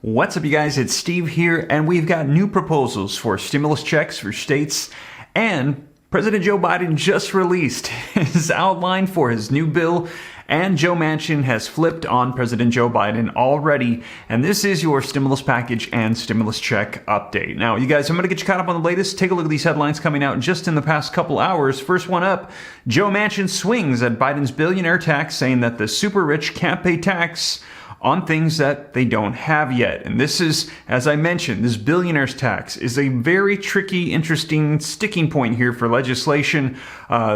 What's up, you guys? It's Steve here, and we've got new proposals for stimulus checks for states, and President Joe Biden just released his outline for his new bill, and Joe Manchin has flipped on President Joe Biden already, and this is your stimulus package and stimulus check update. Now, you guys, I'm going to get you caught up on the latest. Take a look at these headlines coming out just in the past couple hours. First one up, Joe Manchin swings at Biden's billionaire tax, saying that the super rich can't pay tax on things that they don't have yet. And this is, as I mentioned, this billionaire's tax is a very tricky, interesting sticking point here for legislation.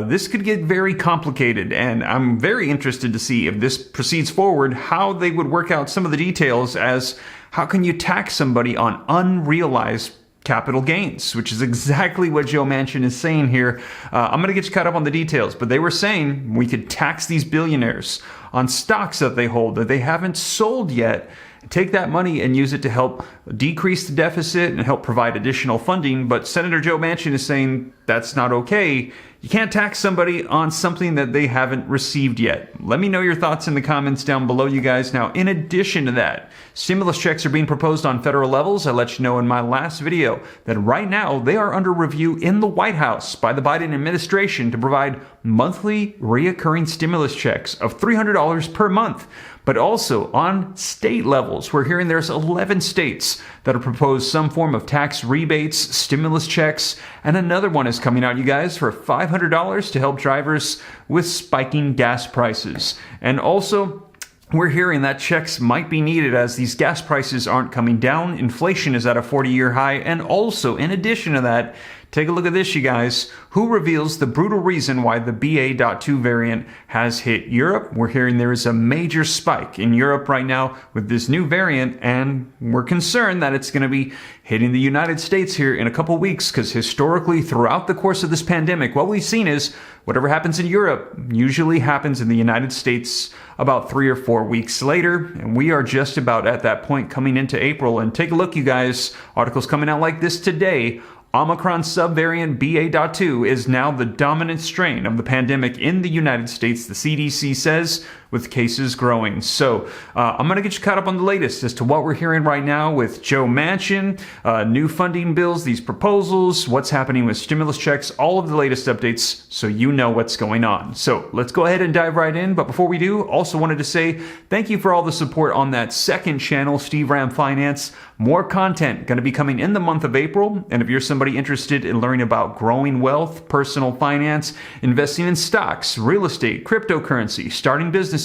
This could get very complicated, and I'm very interested to see if this proceeds forward, how they would work out some of the details as how can you tax somebody on unrealized capital gains, which is exactly what Joe Manchin is saying here. I'm going to get you caught up on the details, but they were saying we could tax these billionaires on stocks that they hold that they haven't sold yet, take that money and use it to help decrease the deficit and help provide additional funding. But Senator Joe Manchin is saying that's not okay. You can't tax somebody on something that they haven't received yet. Let me know your thoughts in the comments down below, you guys. Now, in addition to that, stimulus checks are being proposed on federal levels. I let you know in my last video that right now they are under review in the White House by the Biden administration to provide monthly reoccurring stimulus checks of $300 per month. But also on state levels, we're hearing there's 11 states that have proposed some form of tax rebates, stimulus checks, and another one is coming out, you guys, for $500 to help drivers with spiking gas prices. And also, we're hearing that checks might be needed as these gas prices aren't coming down. Inflation is at a 40-year high. And also, in addition to that, take a look at this, you guys. Who reveals the brutal reason why the BA.2 variant has hit Europe? We're hearing there is a major spike in Europe right now with this new variant, and we're concerned that it's going to be hitting the United States here in a couple weeks, because historically, throughout the course of this pandemic, what we've seen is whatever happens in Europe usually happens in the United States about 3 or 4 weeks later, and we are just about at that point coming into April. And take a look, you guys, articles coming out like this today. Omicron subvariant BA.2 is now the dominant strain of the pandemic in the United States, the CDC says, with cases growing. So I'm going to get you caught up on the latest as to what we're hearing right now with Joe Manchin, new funding bills, these proposals, what's happening with stimulus checks, all of the latest updates so you know what's going on. So let's go ahead and dive right in. But before we do, also wanted to say thank you for all the support on that second channel, Steve Ram Finance. More content going to be coming in the month of April. And if you're somebody interested in learning about growing wealth, personal finance, investing in stocks, real estate, cryptocurrency, starting businesses,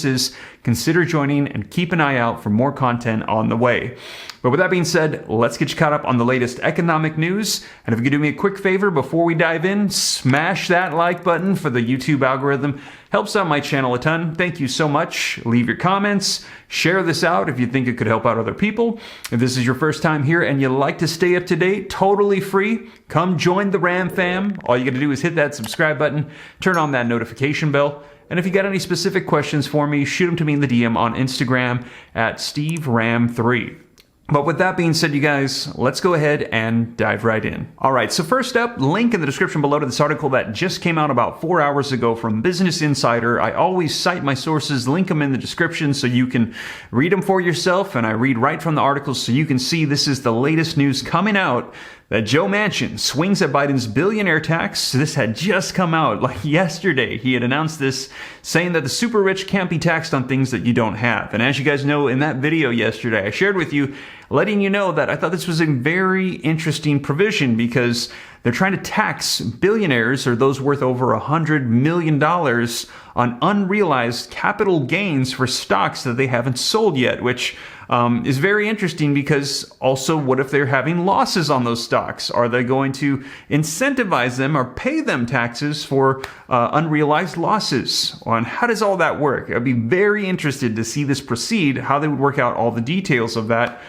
consider joining and keep an eye out for more content on the way. But with that being said, let's get you caught up on the latest economic news. And if you could do me a quick favor before we dive in, smash that like button for the YouTube algorithm. Helps out my channel a ton. Thank you so much. Leave your comments. Share this out if you think it could help out other people. If this is your first time here and you like to stay up to date, totally free, come join the Ram fam. All you got to do is hit that subscribe button, turn on that notification bell. And if you got any specific questions for me, shoot them to me in the DM on Instagram at SteveRam3. But with that being said, you guys, let's go ahead and dive right in. All right, so first up, link in the description below to this article that just came out about 4 hours ago from Business Insider. I always cite my sources, link them in the description so you can read them for yourself, and I read right from the articles so you can see this is the latest news coming out that Joe Manchin swings at Biden's billionaire tax. This had just come out like yesterday. He had announced this, saying that the super rich can't be taxed on things that you don't have. And as you guys know, in that video yesterday, I shared with you, letting you know that I thought this was a very interesting provision because they're trying to tax billionaires, or those worth over $100 million, on unrealized capital gains for stocks that they haven't sold yet, which is very interesting because also what if they're having losses on those stocks? Are they going to incentivize them or pay them taxes for unrealized losses? And how does all that work? I'd be very interested to see this proceed, how they would work out all the details of that.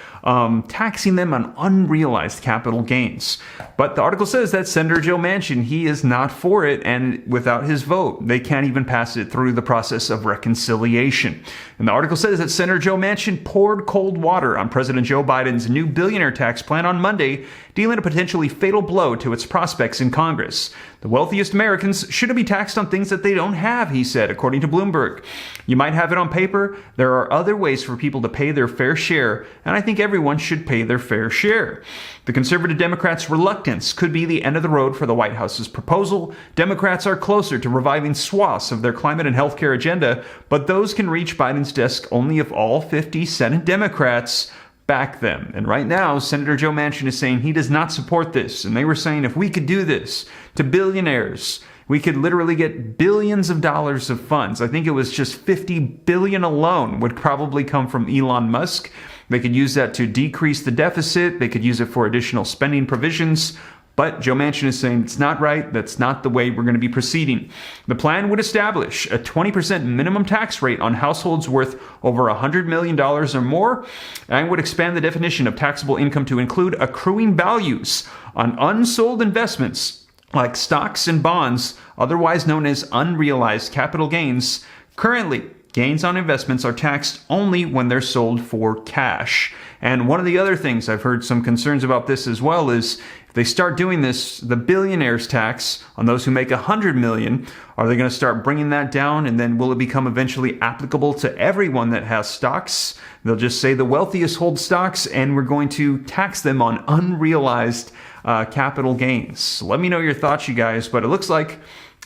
Taxing them on unrealized capital gains. But the article says that Senator Joe Manchin, he is not for it, and without his vote, they can't even pass it through the process of reconciliation. And the article says that Senator Joe Manchin poured cold water on President Joe Biden's new billionaire tax plan on Monday, dealing a potentially fatal blow to its prospects in Congress. The wealthiest Americans shouldn't be taxed on things that they don't have, he said, according to Bloomberg. You might have it on paper. There are other ways for people to pay their fair share, and I think everyone should pay their fair share. The conservative Democrats' reluctance could be the end of the road for the White House's proposal. Democrats are closer to reviving swaths of their climate and healthcare agenda, but those can reach Biden's desk only if all 50 Senate Democrats back them. And right now, Senator Joe Manchin is saying he does not support this. And they were saying if we could do this to billionaires, we could literally get billions of dollars of funds. I think it was just 50 billion alone would probably come from Elon Musk. They could use that to decrease the deficit. They could use it for additional spending provisions. But Joe Manchin is saying it's not right. That's not the way we're going to be proceeding. The plan would establish a 20% minimum tax rate on households worth over $100 million or more, and would expand the definition of taxable income to include accruing values on unsold investments like stocks and bonds, otherwise known as unrealized capital gains. Currently, gains on investments are taxed only when they're sold for cash. And one of the other things I've heard some concerns about this as well is if they start doing this, the billionaires tax on those who make $100 million, are they going to start bringing that down? And then will it become eventually applicable to everyone that has stocks? They'll just say the wealthiest hold stocks and we're going to tax them on unrealized capital gains. Let me know your thoughts, you guys, but it looks like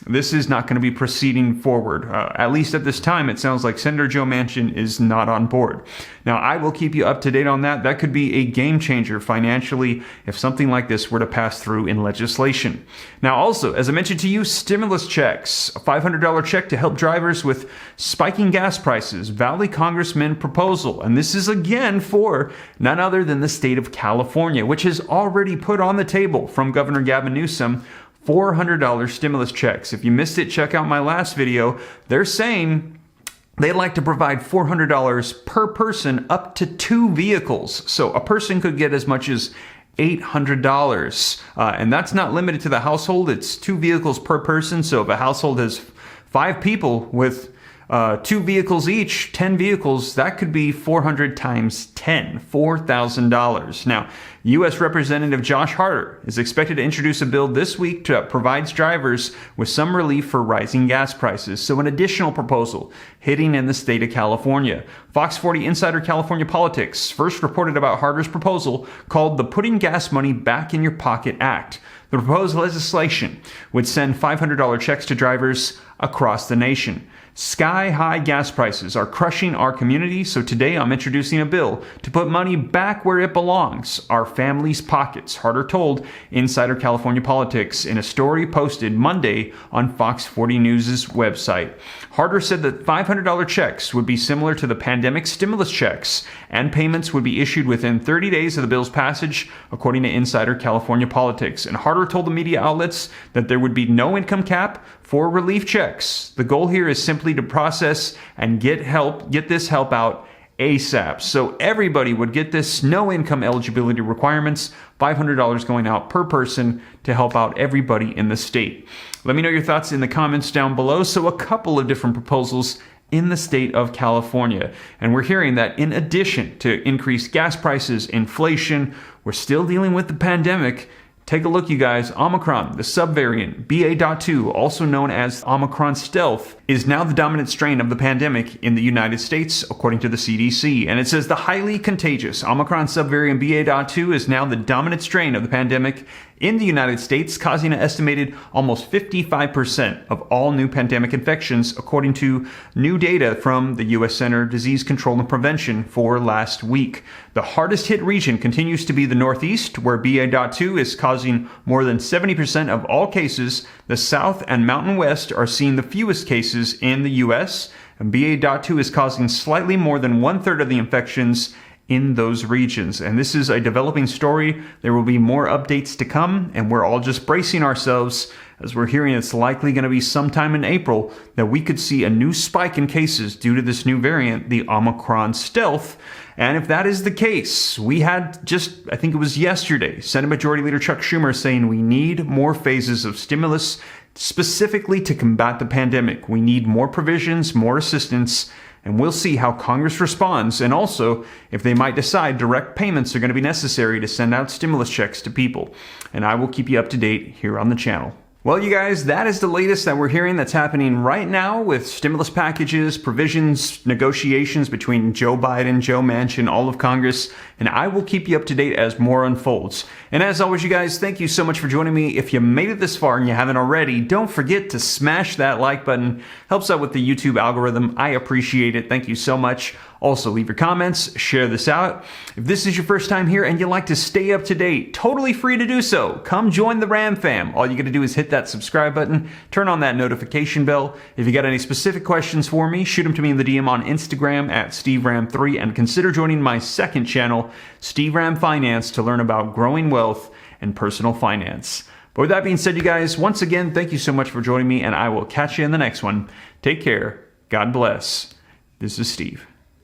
this is not going to be proceeding forward. At least at this time, it sounds like Senator Joe Manchin is not on board. Now, I will keep you up to date on that. That could be a game changer financially if something like this were to pass through in legislation. Now, also, as I mentioned to you, stimulus checks, a $500 check to help drivers with spiking gas prices, Valley Congressman proposal. And this is again for none other than the state of California, which has already put on the table from Governor Gavin Newsom $400 stimulus checks. If you missed it, check out my last video. They're saying they'd like to provide $400 per person up to 2 vehicles. So a person could get as much as $800. And that's not limited to the household. It's 2 vehicles per person. So if a household has 5 people with 2 vehicles each, 10 vehicles, that could be 400 times 10, $4,000. Now, U.S. Representative Josh Harder is expected to introduce a bill this week that provides drivers with some relief for rising gas prices. So an additional proposal hitting in the state of California. Fox 40 Insider California Politics first reported about Harder's proposal called the Putting Gas Money Back in Your Pocket Act. The proposed legislation would send $500 checks to drivers across the nation. Sky-high gas prices are crushing our community, so today I'm introducing a bill to put money back where it belongs, our families' pockets, Harder told Insider California Politics in a story posted Monday on Fox 40 News' website. Harder said that $500 checks would be similar to the pandemic stimulus checks, and payments would be issued within 30 days of the bill's passage, according to Insider California Politics. And Harder told the media outlets that there would be no income cap for relief checks. The goal here is simply to process and get this help out ASAP. So everybody would get this no income eligibility requirements, $500 going out per person to help out everybody in the state. Let me know your thoughts in the comments down below. So a couple of different proposals in the state of California. And we're hearing that in addition to increased gas prices, inflation, we're still dealing with the pandemic. Take a look, you guys. Omicron, the subvariant, BA.2, also known as Omicron stealth, is now the dominant strain of the pandemic in the United States, according to the CDC. And it says the highly contagious Omicron subvariant BA.2 is now the dominant strain of the pandemic in the United States, causing an estimated almost 55% of all new pandemic infections, according to new data from the U.S. Center for Disease Control and Prevention for last week. The hardest hit region continues to be the Northeast, where BA.2 is causing more than 70% of all cases. The South and Mountain West are seeing the fewest cases in the U.S., and BA.2 is causing slightly more than 1/3 of the infections in those regions. And this is a developing story. There will be more updates to come, and we're all just bracing ourselves as we're hearing it's likely going to be sometime in April that we could see a new spike in cases due to this new variant, the Omicron stealth. And if that is the case, we had just, I think it was yesterday, Senate Majority Leader Chuck Schumer saying we need more phases of stimulus specifically to combat the pandemic. We need more provisions, more assistance, and we'll see how Congress responds, and also if they might decide direct payments are going to be necessary to send out stimulus checks to people. And I will keep you up to date here on the channel. Well, you guys, that is the latest that we're hearing that's happening right now with stimulus packages, provisions, negotiations between Joe Biden, Joe Manchin, all of Congress, and I will keep you up to date as more unfolds. And as always, you guys, thank you so much for joining me. If you made it this far and you haven't already, don't forget to smash that like button. Helps out with the YouTube algorithm. I appreciate it. Thank you so much. Also, leave your comments, share this out. If this is your first time here and you'd like to stay up to date, totally free to do so. Come join the Ram fam. All you got to do is hit that subscribe button, turn on that notification bell. If you got any specific questions for me, shoot them to me in the DM on Instagram at SteveRam3, and consider joining my second channel, Steve Ram Finance, to learn about growing wealth and personal finance. But with that being said, you guys, once again, thank you so much for joining me, and I will catch you in the next one. Take care. God bless. This is Steve.